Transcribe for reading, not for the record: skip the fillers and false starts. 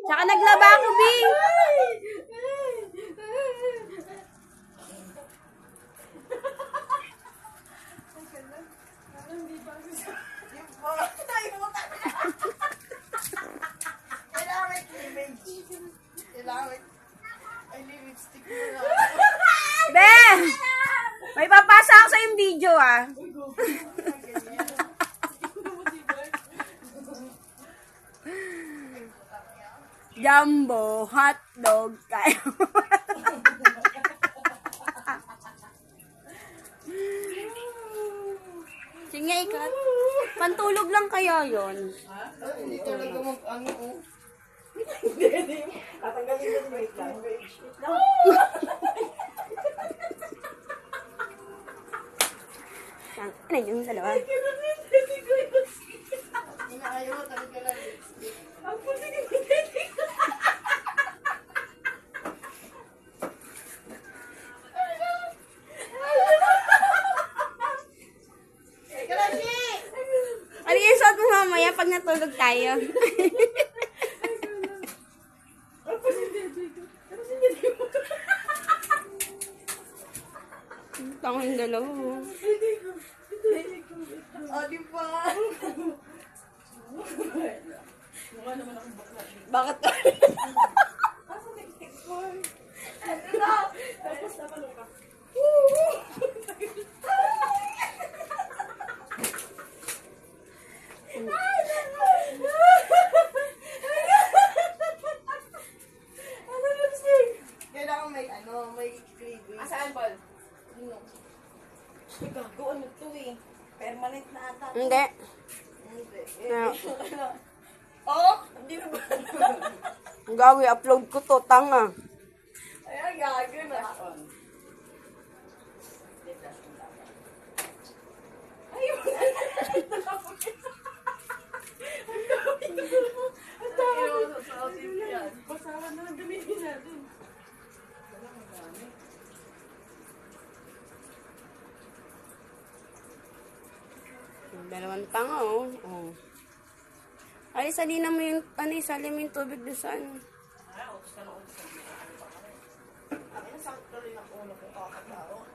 Tsaka naglaba ako, B. Be! May papasa ako sa yung video, ah. Jumbo hotdog kayo. Sige, ikat. Pantulog lang kaya yon. Hindi talaga mag-ano oh. Hindi. Tatanggalin ko wait lang. Ano yung dalawa? Inaayaw mo talaga lang. Ang puti ka Ano yung suot mo mamaya pag natulog tayo? Tango yung dalawa. O, di ba? Mukha naman akong bakla. Bakit? Asa may tikman? Tapos napalo ka. Kailangan may may gravy. Asaan, Paul? Ay, gago, ano to eh? Permanent na ata. Hindi. Hindi. No. Oh, hindi na ba? Gawi, upload ko to, tanga. Ayan, gago na. Ayun. Ang dami. Basahan na lang gamitin natin. Dalawang tanga, oh. Oh. Ay, salina mo yung, isali mo yung tubig doon sa ano. Ay, nasakto rin ang ulo ko kakatao.